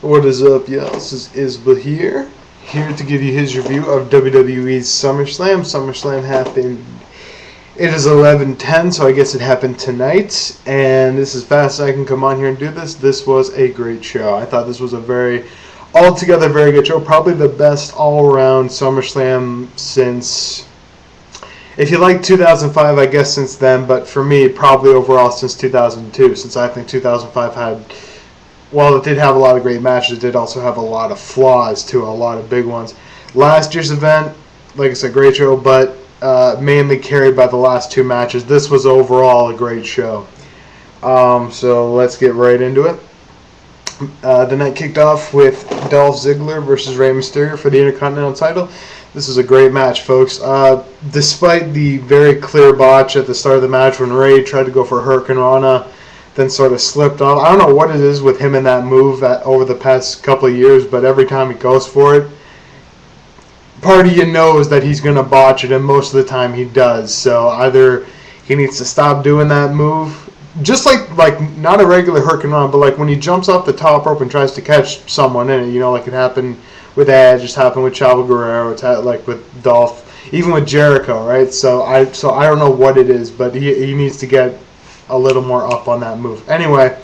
What is up, y'all? This is Isba here to give you his review of WWE Summerslam. Summerslam happened. It is 11:10, so I guess it happened tonight. And this is fast as I can come on here and do this. This was a great show. I thought this was a altogether very good show. Probably the best all-around SummerSlam since, if you like 2005, I guess since then. But for me, probably overall since 2002, since I think 2005 had. While it did have a lot of great matches, it did also have a lot of flaws to a lot of big ones. Last year's event, like I said, great show, but mainly carried by the last two matches. This was overall a great show. So let's get right into it. The night kicked off with Dolph Ziggler versus Rey Mysterio for the Intercontinental title. This is a great match, folks. Despite the very clear botch at the start of the match when Rey tried to go for Hurricane Rana, then sort of slipped off. I don't know what it is with him in that move over the past couple of years, but every time he goes for it, part of you knows that he's going to botch it, and most of the time he does. So either he needs to stop doing that move, just like not a regular Hurricane Run, but like when he jumps off the top rope and tries to catch someone in it, like it happened with Edge, it's happened with Chavo Guerrero, it's like with Dolph, even with Jericho, right? So I don't know what it is, but he needs to get a little more up on that move. Anyway,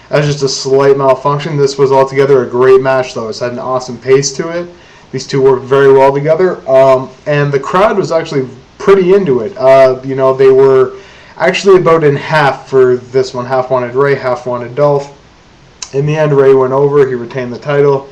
that was just a slight malfunction. This was altogether a great match, though. It had an awesome pace to it. These two worked very well together, and the crowd was actually pretty into it. They were actually about in half for this one. Half wanted Rey, half wanted Dolph. In the end, Rey went over. He retained the title.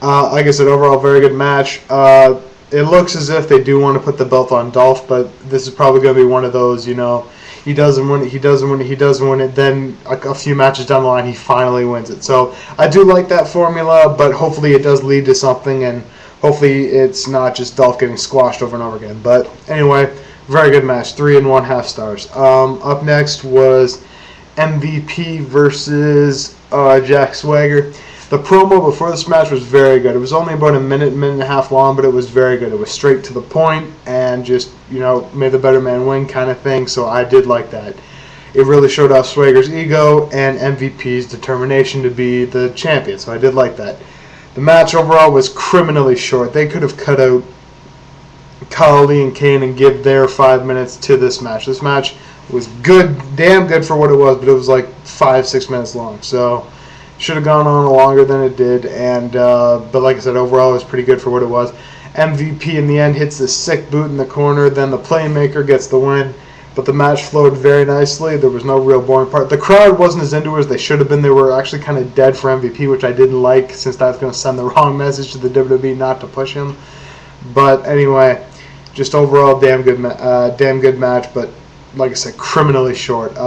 Like I said, overall, very good match. It looks as if they do want to put the belt on Dolph, but this is probably going to be one of those, he doesn't win it, then a few matches down the line, he finally wins it. So I do like that formula, but hopefully it does lead to something, and hopefully it's not just Dolph getting squashed over and over again. But anyway, very good match, 3 1/2 stars. Up next was MVP versus Jack Swagger. The promo before this match was very good. It was only about a minute and a half long, but it was very good. It was straight to the point and just, may the better man win kind of thing, so I did like that. It really showed off Swagger's ego and MVP's determination to be the champion, so I did like that. The match overall was criminally short. They could have cut out Khali and Kane and give their 5 minutes to this match. This match was good, damn good for what it was, but it was like 5-6 minutes long, so should have gone on longer than it did, but like I said, overall it was pretty good for what it was. MVP in the end hits the sick boot in the corner, then the Playmaker gets the win, but the match flowed very nicely. There was no real boring part. The crowd wasn't as into it as they should have been. They were actually kind of dead for MVP, which I didn't like, since that's going to send the wrong message to the WWE not to push him. But anyway, just overall damn good match, but like I said, criminally short.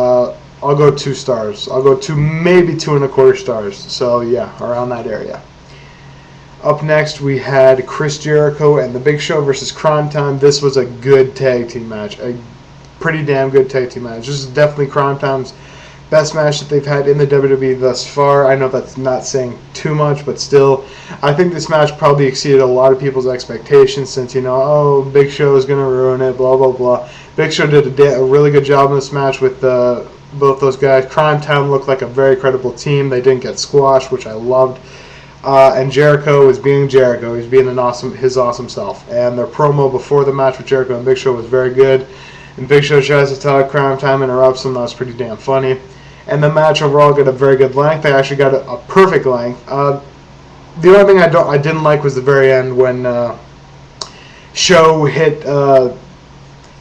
I'll go 2 stars. I'll go maybe 2 1/4 stars. So yeah, around that area. Up next, we had Chris Jericho and the Big Show versus Time. This was a good tag team match. A pretty damn good tag team match. This is definitely Time's best match that they've had in the WWE thus far. I know that's not saying too much, but still, I think this match probably exceeded a lot of people's expectations since, Big Show is going to ruin it, blah, blah, blah. Big Show did a really good job in this match with both those guys. Time looked like a very credible team. They didn't get squashed, which I loved. And Jericho was being Jericho. He was being his awesome self. And their promo before the match with Jericho and Big Show was very good. And Big Show tries to talk, Time interrupts him. That was pretty damn funny. And the match overall got a very good length. They actually got a perfect length. The only thing I didn't like was the very end when Show hit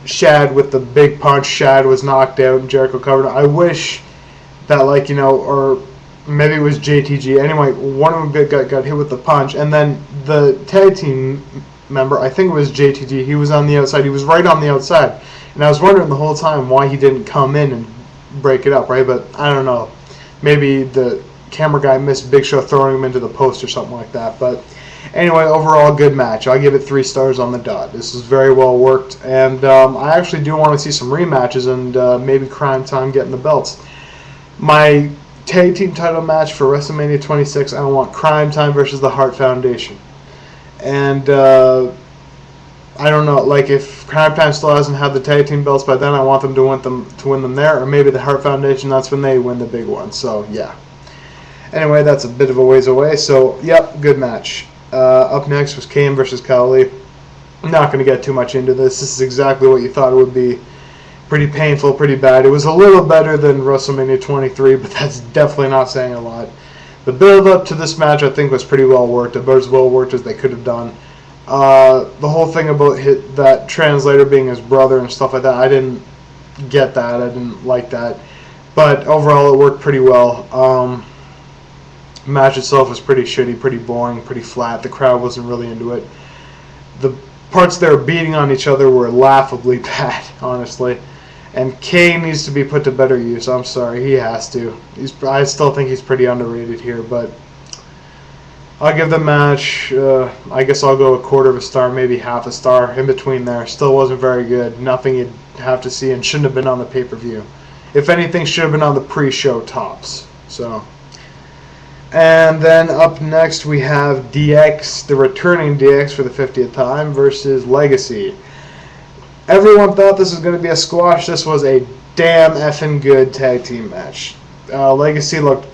Shad with the big punch. Shad was knocked out and Jericho covered it. I wish that, or maybe it was JTG. Anyway, one of them got hit with the punch, and then the tag team member, I think it was JTG, he was on the outside. He was right on the outside. And I was wondering the whole time why he didn't come in and break it up, right? But I don't know. Maybe the camera guy missed Big Show throwing him into the post or something like that. But anyway, overall, good match. I give it 3 stars on the dot. This is very well worked, and I actually do want to see some rematches and maybe Time getting the belts. My tag team title match for WrestleMania 26, I want Time versus the Hart Foundation. And I don't know, if Time still hasn't had the tag team belts by then, I want them to win them there, or maybe the Hart Foundation, that's when they win the big one. So, yeah. Anyway, that's a bit of a ways away. So, yep, good match. Up next was Kane versus Khali. I'm not going to get too much into this. This is exactly what you thought it would be. Pretty painful, pretty bad. It was a little better than WrestleMania 23, but that's definitely not saying a lot. The build-up to this match, I think, was pretty well worked. About as well worked as they could have done. The whole thing about that translator being his brother and stuff like that, I didn't get that. I didn't like that. But overall, it worked pretty well. The match itself was pretty shitty, pretty boring, pretty flat. The crowd wasn't really into it. The parts they were beating on each other were laughably bad, honestly. And Kane needs to be put to better use. I'm sorry, he has to. I still think he's pretty underrated here, but I'll give the match, I guess I'll go a quarter of a star, maybe half a star, in between there. Still wasn't very good. Nothing you'd have to see and shouldn't have been on the pay-per-view. If anything, should have been on the pre-show tops. So, and then up next we have DX, the returning DX for the 50th time, versus Legacy. Everyone thought this was going to be a squash. This was a damn effing good tag team match. Legacy looked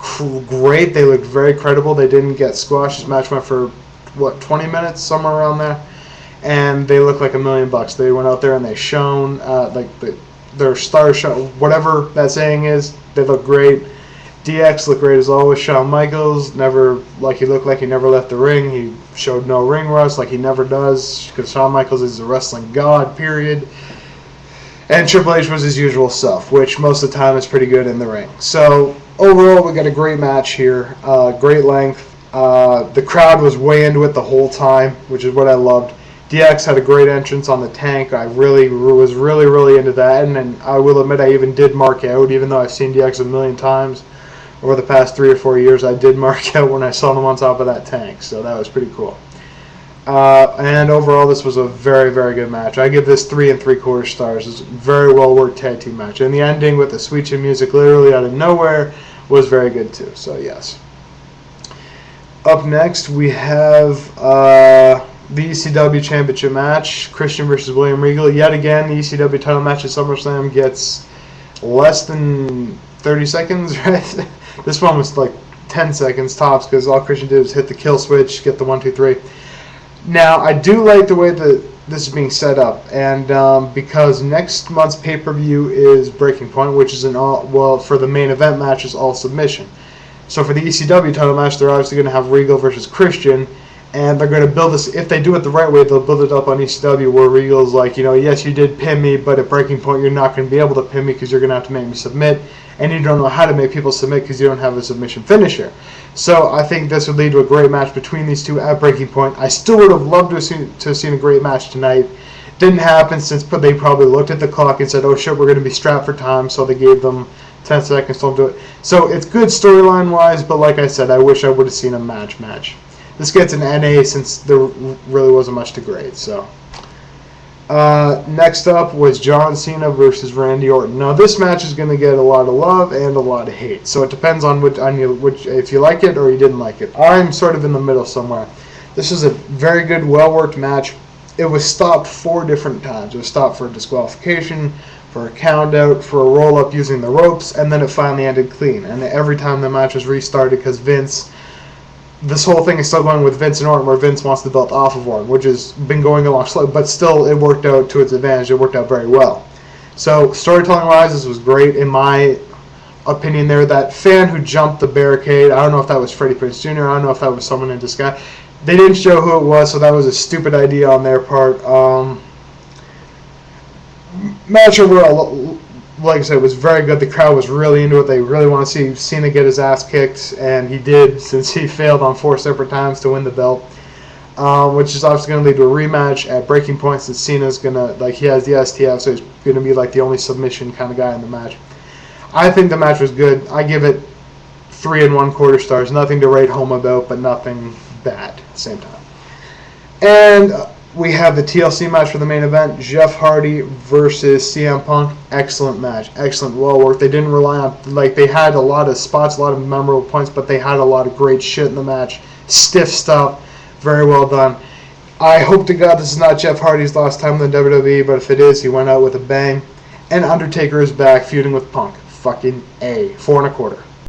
great. They looked very credible. They didn't get squashed. This match went for, 20 minutes? Somewhere around there. And they looked like $1 million. They went out there and they shone, their stars shone, whatever that saying is. They looked great. DX looked great as always. Shawn Michaels, he looked like he never left the ring. He showed no ring rust like he never does, because Shawn Michaels is a wrestling god, period. And Triple H was his usual self, which most of the time is pretty good in the ring. So, overall, we got a great match here. Great length. The crowd was way into it the whole time, which is what I loved. DX had a great entrance on the tank. I was really into that. And I will admit I even did mark out, even though I've seen DX a million times. Over the past 3 or 4 years, I did mark out when I saw them on top of that tank. So that was pretty cool. And overall, this was a very, very good match. I give this 3 3/4 stars. It's a very well worked tag team match. And the ending with the sweet chin music literally out of nowhere was very good too. So yes. Up next, we have the ECW Championship match, Christian versus William Regal. Yet again, the ECW title match at SummerSlam gets less than 30 seconds, right? This one was like 10 seconds tops, because all Christian did was hit the kill switch, get the 1, 2, 3. Now, I do like the way that this is being set up, and because next month's pay-per-view is Breaking Point, which is for the main event match is all submission. So for the ECW title match, they're obviously going to have Regal versus Christian, and they're going to build this. If they do it the right way, they'll build it up on ECW, where Regal's like, yes, you did pin me, but at Breaking Point, you're not going to be able to pin me because you're going to have to make me submit, and you don't know how to make people submit because you don't have a submission finisher. So I think this would lead to a great match between these two at Breaking Point. I still would have loved to have seen a great match tonight. Didn't happen, since they probably looked at the clock and said, oh shit, we're going to be strapped for time, so they gave them 10 seconds to do it. So it's good storyline-wise, but like I said, I wish I would have seen a match. This gets an NA, since there really wasn't much to grade. So next up was John Cena versus Randy Orton. Now this match is going to get a lot of love and a lot of hate, so it depends on which if you like it or you didn't like it. I'm sort of in the middle somewhere. This is a very good, well-worked match. It was stopped 4 different times. It was stopped for a disqualification, for a count-out, for a roll-up using the ropes, and then it finally ended clean. And every time the match was restarted, because this whole thing is still going with Vince and Orton, where Vince wants the belt off of Orton, which has been going along slow, but still it worked out to its advantage. It worked out very well. So storytelling-wise, this was great. In my opinion there, that fan who jumped the barricade, I don't know if that was Freddie Prinze Jr., I don't know if that was someone in disguise. They didn't show who it was, so that was a stupid idea on their part. Match overall, like I said, was very good. The crowd was really into it. They really want to see Cena get his ass kicked, and he did, since he failed on 4 separate times to win the belt, which is obviously going to lead to a rematch at Breaking Point, since Cena's going to, he has the STF, so he's going to be the only submission kind of guy in the match. I think the match was good. I give it 3 1/4 stars. Nothing to write home about, but nothing bad at the same time. And we have the TLC match for the main event, Jeff Hardy versus CM Punk. Excellent match. Excellent, well worked. They didn't rely on, they had a lot of spots, a lot of memorable points, but they had a lot of great shit in the match. Stiff stuff. Very well done. I hope to God this is not Jeff Hardy's last time in the WWE, but if it is, he went out with a bang. And Undertaker is back, feuding with Punk. Fucking A. 4 1/4.